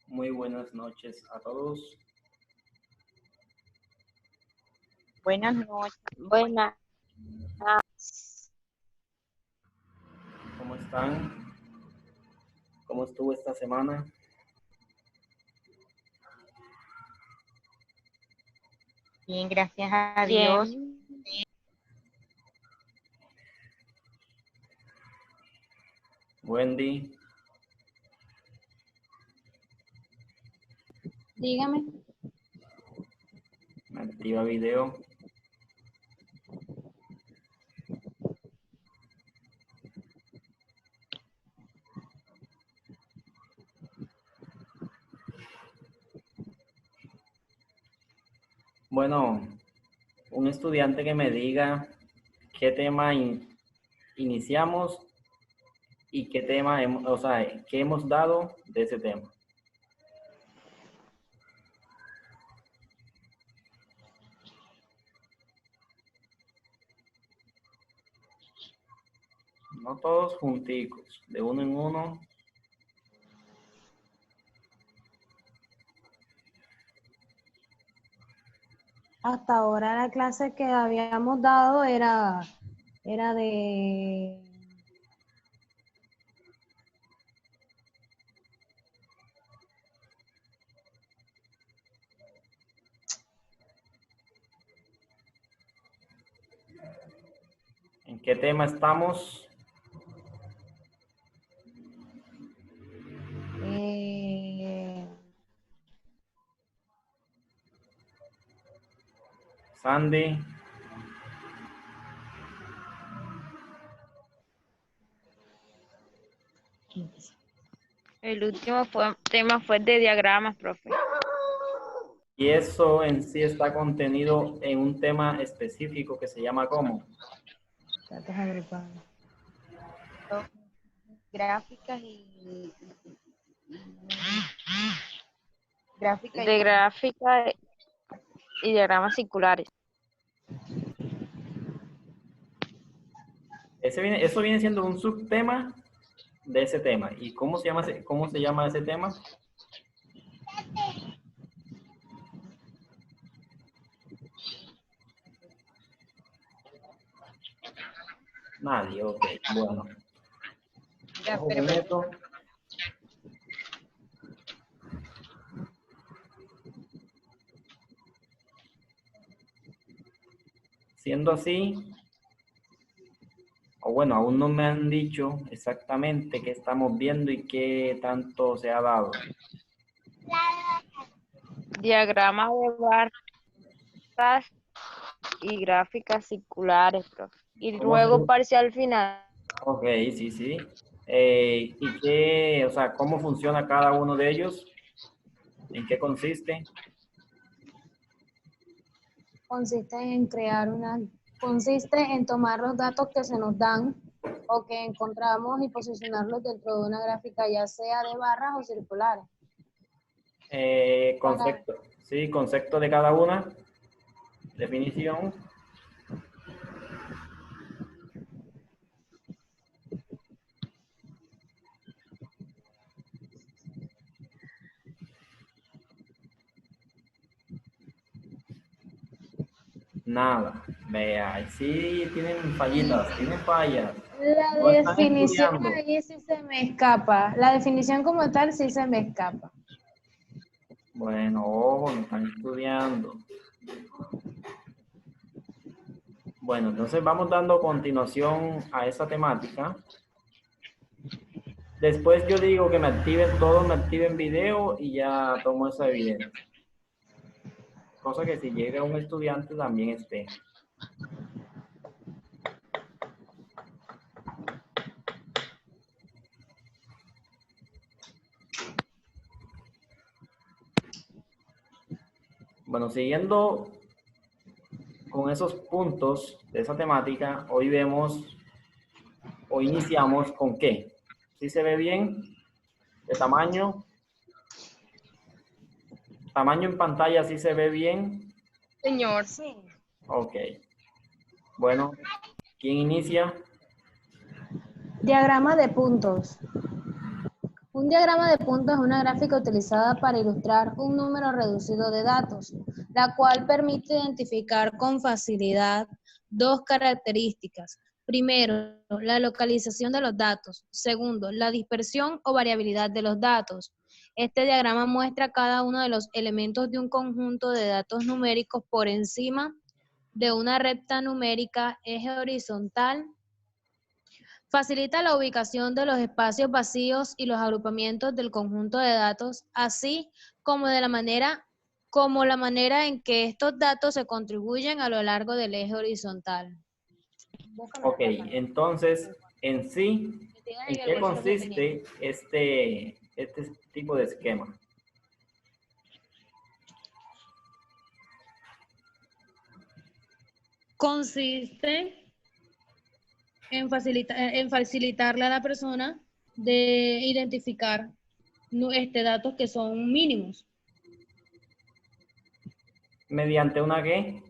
Muy buenas noches a todos. Buenas noches. Buenas. ¿Cómo están? ¿Cómo estuvo esta semana? Bien, gracias a Dios. Wendy, Dígame. me activa video. Bueno, un estudiante que me diga qué tema iniciamos y qué tema qué hemos dado de ese tema. No todos junticos, de uno en uno. Hasta ahora la clase que habíamos dado era de... ¿En qué tema estamos? Sandy. El último tema fue de diagramas, profe. Y eso en sí está contenido en un tema específico que se llama ¿cómo? Datos agrupados. Gráficas y gráfica y diagramas circulares. Eso viene siendo un subtema de ese tema. ¿Y cómo se llama ese tema? Nadie, ok. Bueno. Ojo con esto. Siendo así, o bueno, aún no me han dicho exactamente qué estamos viendo y qué tanto se ha dado. Diagramas de barras y gráficas circulares, profe. Y luego parcial final. Ok, sí, sí. ¿Y cómo funciona cada uno de ellos? ¿En qué consiste? Consiste en tomar los datos que se nos dan o que encontramos y posicionarlos dentro de una gráfica, ya sea de barras o circulares. Concepto de cada una. Definición. Nada. Vea, sí tienen fallitas, tienen fallas. La No están definición estudiando. ahí sí se me escapa. La definición como tal sí se me escapa. Bueno, ojo, no están estudiando. Bueno, entonces vamos dando continuación a esa temática. Después yo digo que todos me activen video y ya tomo esa evidencia. Cosa que si llega un estudiante también esté. Bueno, siguiendo con esos puntos de esa temática, hoy iniciamos con ¿qué? ¿Sí se ve bien? ¿De tamaño? ¿Tamaño en pantalla sí se ve bien? Señor, sí. Ok. Bueno, ¿quién inicia? Diagrama de puntos. Un diagrama de puntos es una gráfica utilizada para ilustrar un número reducido de datos, la cual permite identificar con facilidad dos características. Primero, la localización de los datos. Segundo, la dispersión o variabilidad de los datos. Este diagrama muestra cada uno de los elementos de un conjunto de datos numéricos por encima de una recta numérica, eje horizontal. Facilita la ubicación de los espacios vacíos y los agrupamientos del conjunto de datos, así como la manera en que estos datos se contribuyen a lo largo del eje horizontal. Ok, entonces, en sí, ¿en qué consiste este tipo de esquema? Consiste en facilitarle a la persona de identificar datos que son mínimos. ¿Mediante una qué?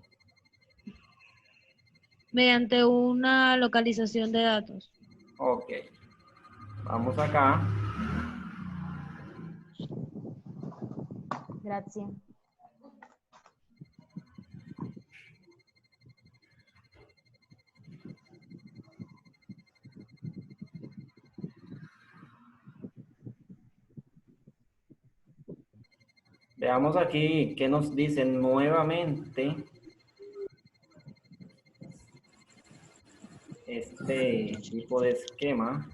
Mediante una localización de datos. Ok. Vamos acá. Gracias. Veamos aquí qué nos dicen nuevamente este tipo de esquema.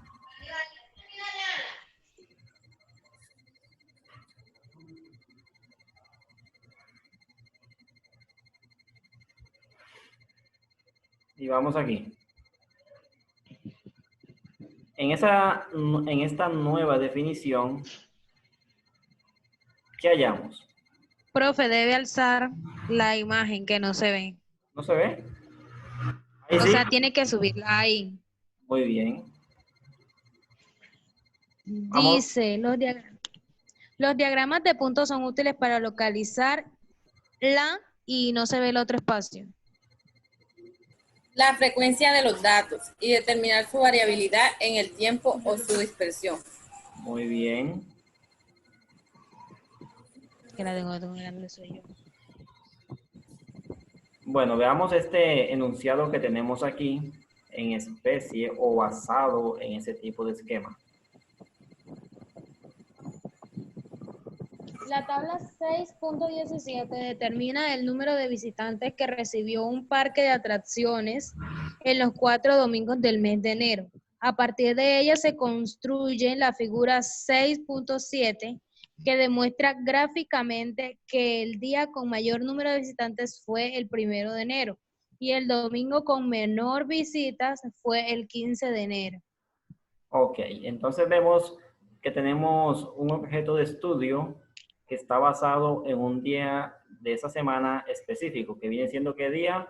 Y vamos aquí. En esta nueva definición, ¿qué hallamos? Profe, debe alzar la imagen que no se ve. ¿No se ve? Ahí O sí. sea, tiene que subirla ahí. Muy bien. Vamos. Dice, los diagramas de puntos son útiles para localizar y no se ve el otro espacio. La frecuencia de los datos y determinar su variabilidad en el tiempo o su dispersión. Muy bien. Que la tengo grande soy yo. Bueno, veamos este enunciado que tenemos aquí en especie o basado en ese tipo de esquema. La tabla 6.17 determina el número de visitantes que recibió un parque de atracciones en los 4 domingos del mes de enero. A partir de ella se construye la figura 6.7 que demuestra gráficamente que el día con mayor número de visitantes fue el 1 de enero y el domingo con menor visitas fue el 15 de enero. Ok, entonces vemos que tenemos un objeto de estudio que está basado en un día de esa semana específico, que viene siendo ¿qué día?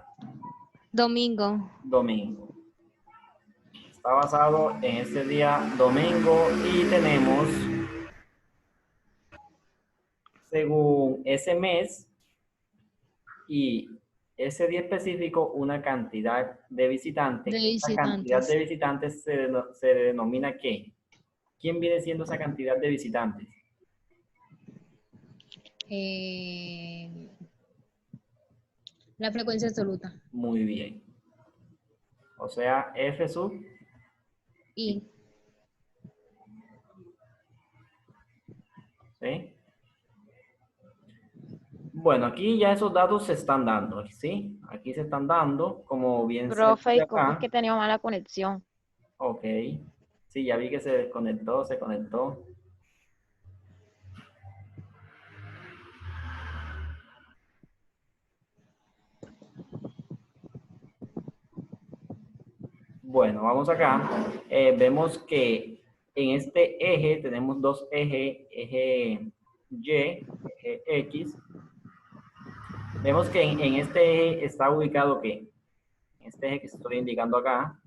Domingo. Domingo. Está basado en este día domingo y tenemos, según ese mes y ese día específico, una cantidad de visitantes. Esa cantidad de visitantes se denomina ¿qué? ¿Quién viene siendo esa cantidad de visitantes? La frecuencia absoluta. Muy bien. O sea, F sub I. ¿Sí? Bueno, aquí ya esos datos se están dando, ¿sí? Aquí se están dando, como bien se Profe, ve disculpe, es acá. que tenía mala conexión. Ok. Sí, ya vi que se desconectó, se conectó. Bueno, vamos acá. Vemos que en este eje tenemos dos ejes, eje Y, eje X. Vemos que en este eje está ubicado ¿qué? En este eje que estoy indicando acá.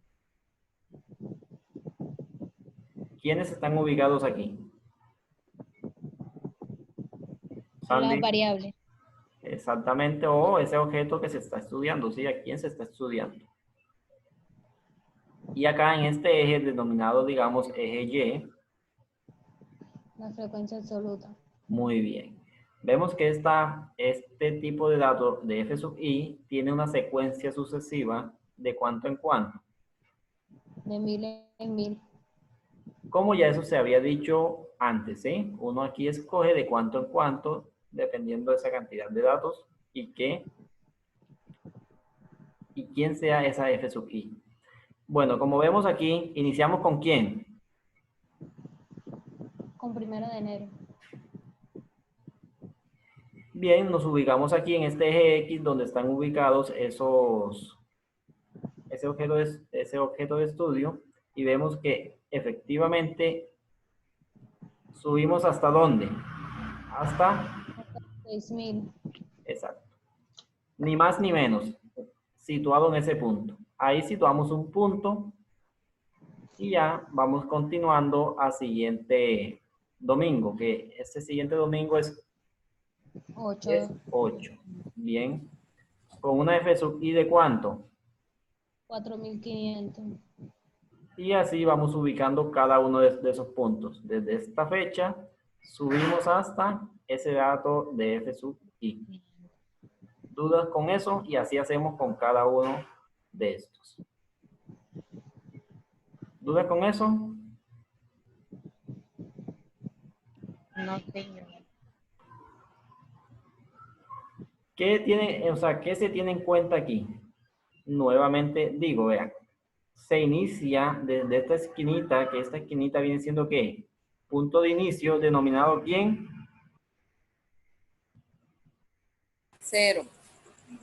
¿Quiénes están ubicados aquí? Sandy. Las variables. Exactamente, o ese objeto que se está estudiando, ¿sí? ¿A quién se está estudiando? Y acá en este eje denominado, digamos, eje Y, La frecuencia absoluta. Muy bien. Vemos que este tipo de dato de f sub i tiene una secuencia sucesiva de cuánto en cuánto. De 1000 en 1000. Como ya eso se había dicho antes, ¿sí? Uno aquí escoge de cuánto en cuánto, dependiendo de esa cantidad de datos y quién sea esa f sub i. Bueno, como vemos aquí, iniciamos con quién. Con 1 de enero. Bien, nos ubicamos aquí en este eje X donde están ubicados ese objeto de estudio y vemos que efectivamente subimos hasta dónde. Hasta, 6000. exacto. Ni más ni menos, situado en ese punto. Ahí situamos un punto y ya vamos continuando al siguiente domingo, que este siguiente domingo es 8. 8. Bien. Con una f sub i de cuánto. 4500. Y así vamos ubicando cada uno de esos puntos. Desde esta fecha subimos hasta ese dato de f sub i. ¿Dudas con eso? Y así hacemos con cada uno de estos. ¿Dudas con eso? No, señor. ¿Qué se tiene en cuenta aquí? Nuevamente digo, vean, se inicia desde esta esquinita, que esta esquinita viene siendo ¿qué? Punto de inicio denominado ¿quién? 0.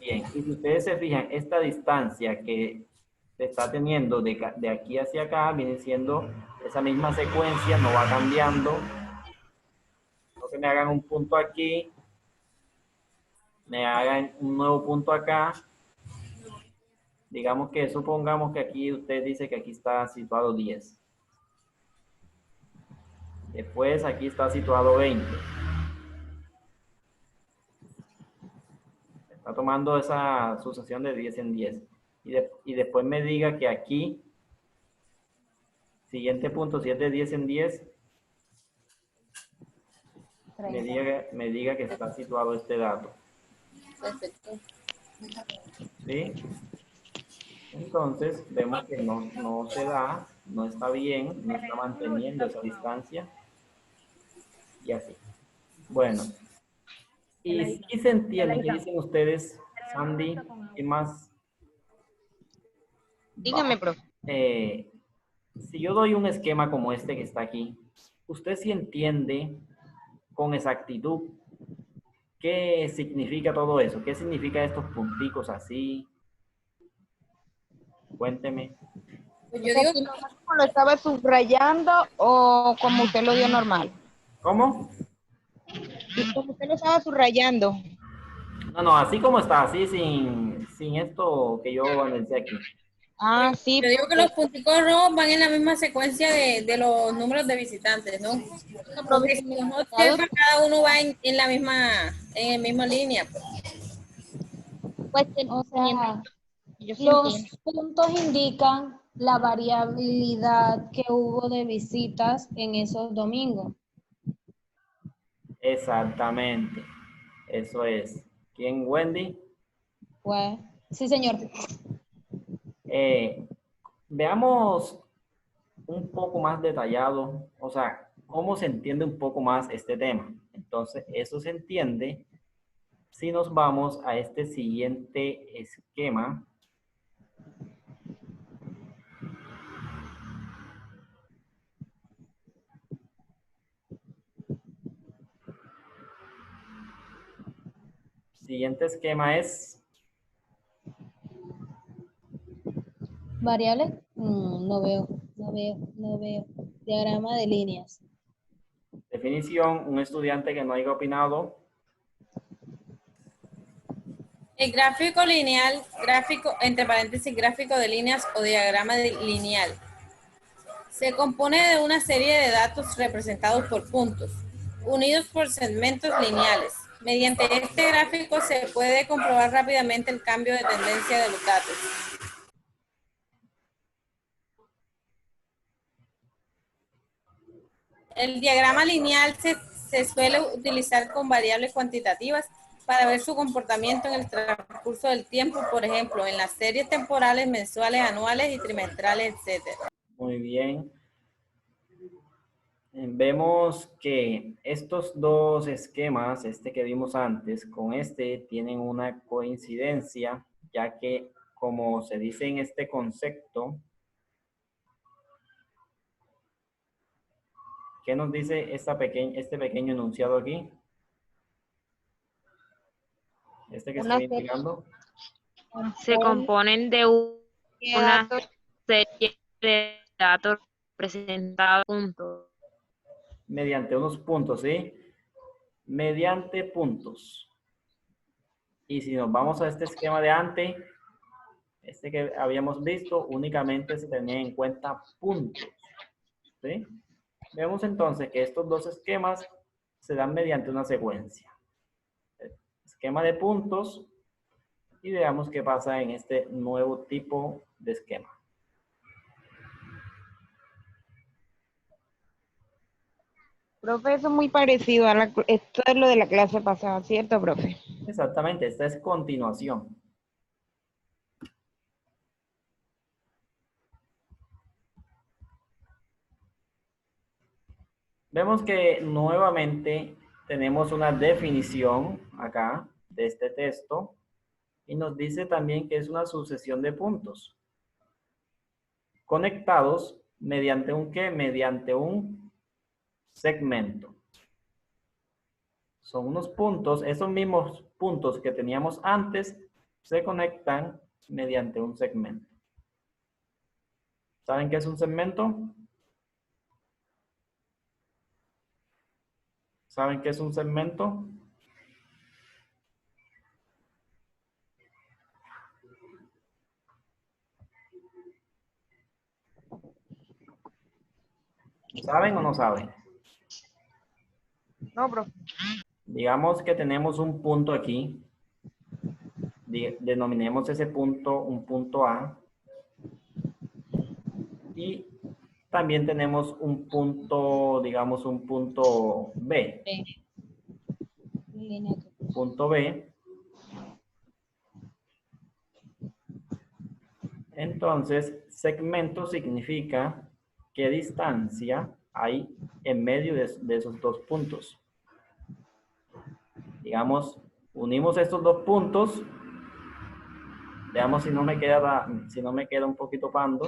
Bien, y si ustedes se fijan, esta distancia que se está teniendo de aquí hacia acá viene siendo esa misma secuencia, no va cambiando. No que me hagan un punto aquí, me hagan un nuevo punto acá. Digamos que supongamos que aquí usted dice que aquí está situado 10. Después aquí está situado 20. Está tomando esa sucesión de 10 en 10. Y después me diga que aquí, siguiente punto, si es de 10 en 10, me diga que está situado este dato. Perfecto. ¿Sí? Entonces, vemos que no se da, no está bien, no está manteniendo esa distancia. Y así. Bueno. Y si se entiende, ¿qué dicen ustedes, Sandy? ¿Qué más? Dígame, profe. Si yo doy un esquema como este que está aquí, ¿usted sí entiende con exactitud qué significa todo eso? ¿Qué significa estos punticos así? Cuénteme. Pues yo digo que ¿Cómo lo estaba subrayando o como usted lo dio normal? ¿Cómo? Y como usted lo estaba subrayando. No, así como está, así sin esto que yo analicé aquí. Ah, sí. yo digo que los punticos rojos van en la misma secuencia de los números de visitantes, ¿no? Porque si los observa, cada uno va en la misma línea. Pues, O sea, yo sí los entiendo. puntos indican la variabilidad que hubo de visitas en esos domingos. Exactamente. Eso es. ¿Quién, Wendy? Pues, sí, señor. Veamos un poco más detallado, o sea, cómo se entiende un poco más este tema. Entonces, eso se entiende si nos vamos a este siguiente esquema. Siguiente esquema es, ¿Variables? No veo. Diagrama de líneas. definición, un estudiante que no haya opinado. El gráfico lineal, gráfico, entre paréntesis, gráfico de líneas o diagrama lineal, se compone de una serie de datos representados por puntos, unidos por segmentos lineales. Mediante este gráfico se puede comprobar rápidamente el cambio de tendencia de los datos. El diagrama lineal se suele utilizar con variables cuantitativas para ver su comportamiento en el transcurso del tiempo, por ejemplo, en las series temporales, mensuales, anuales y trimestrales, etc. Muy bien. Vemos que estos dos esquemas, este que vimos antes con este, tienen una coincidencia, ya que como se dice en este concepto, ¿qué nos dice este pequeño enunciado aquí? Este que Una estoy indicando. Se componen de una serie de datos representados juntos. Mediante unos puntos, ¿sí? Mediante puntos. Y si nos vamos a este esquema de antes, este que habíamos visto, únicamente se tenía en cuenta puntos, ¿sí? Vemos entonces que estos dos esquemas se dan mediante una secuencia. Esquema de puntos y veamos qué pasa en este nuevo tipo de esquema. Profe, eso es muy parecido a esto es lo de la clase pasada, ¿cierto, profe? Exactamente, esta es continuación. Vemos que nuevamente tenemos una definición acá de este texto y nos dice también que es una sucesión de puntos conectados mediante un ¿qué? Mediante un segmento. Son unos puntos, esos mismos puntos que teníamos antes se conectan mediante un segmento. ¿Saben qué es un segmento? ¿Saben qué es un segmento? ¿Saben o no saben? No, profe. Digamos que tenemos un punto aquí. Denominemos ese punto un punto A. Y también tenemos un punto, digamos un punto B. Punto B. Entonces, segmento significa qué distancia hay en medio de esos dos puntos. Digamos, unimos estos dos puntos. Veamos si no me queda un poquito pando.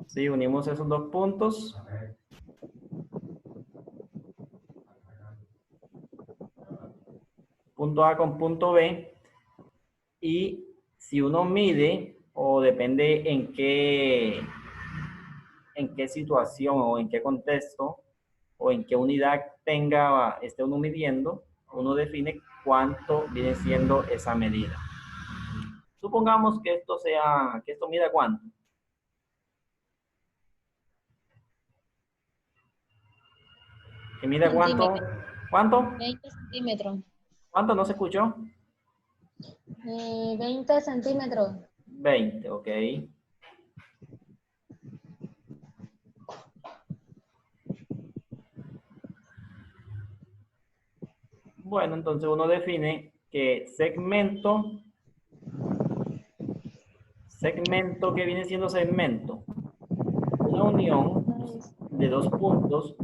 Sí, unimos esos dos puntos. Punto A con punto B. Y si uno mide, o depende en qué situación o en qué contexto o en qué unidad esté uno midiendo, uno define cuánto viene siendo esa medida. Supongamos que esto mida cuánto. ¿Que mida cuánto? ¿Cuánto? 20 centímetros. ¿Cuánto? ¿No se escuchó? 20 centímetros. 20, ok. Bueno, entonces uno define que segmento, ¿qué viene siendo segmento? Una unión de dos puntos,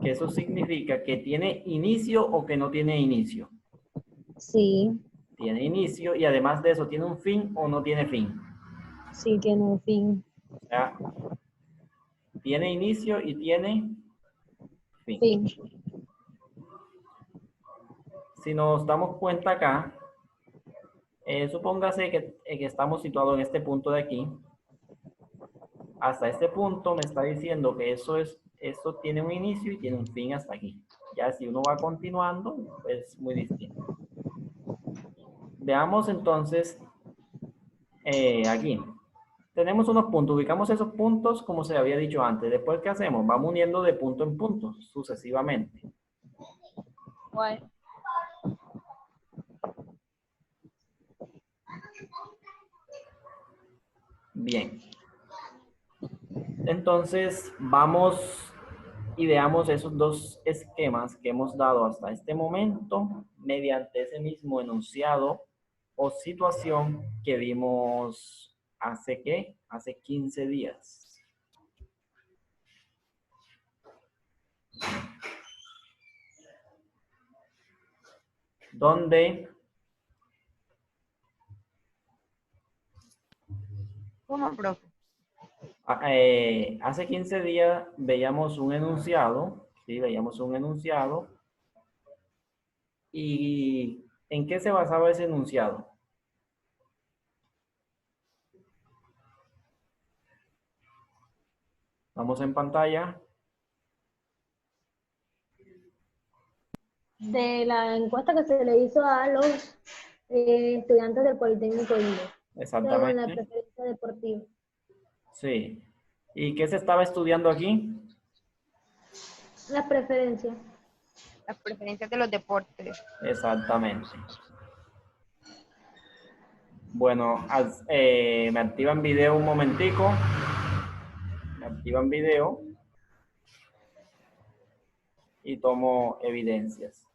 que eso significa que tiene inicio o que no tiene inicio. Sí, Tiene inicio y además de eso, ¿tiene un fin o no tiene fin? sí tiene un fin. O sea, tiene inicio y tiene fin. Fin. Si nos damos cuenta acá, supóngase que estamos situados en este punto de aquí. Hasta este punto me está diciendo que esto tiene un inicio y tiene un fin hasta aquí. Ya si uno va continuando, es muy distinto. Veamos entonces aquí. Tenemos unos puntos, ubicamos esos puntos como se había dicho antes. Después, ¿qué hacemos? Vamos uniendo de punto en punto, sucesivamente. Bien. Entonces, vamos y veamos esos dos esquemas que hemos dado hasta este momento mediante ese mismo enunciado o situación que vimos hace, ¿qué? Hace 15 días. Donde ¿Cómo, profe? hace 15 días veíamos un enunciado, ¿sí? Veíamos un enunciado. ¿Y en qué se basaba ese enunciado? Vamos en pantalla. De la encuesta que se le hizo a los estudiantes del Politécnico Indio, según la Exactamente. preferencia deportiva. Sí. ¿Y qué se estaba estudiando aquí? Las preferencias. Las preferencias de los deportes. Exactamente. Bueno, me activan video un momentico. Me activan video. Y tomo evidencias.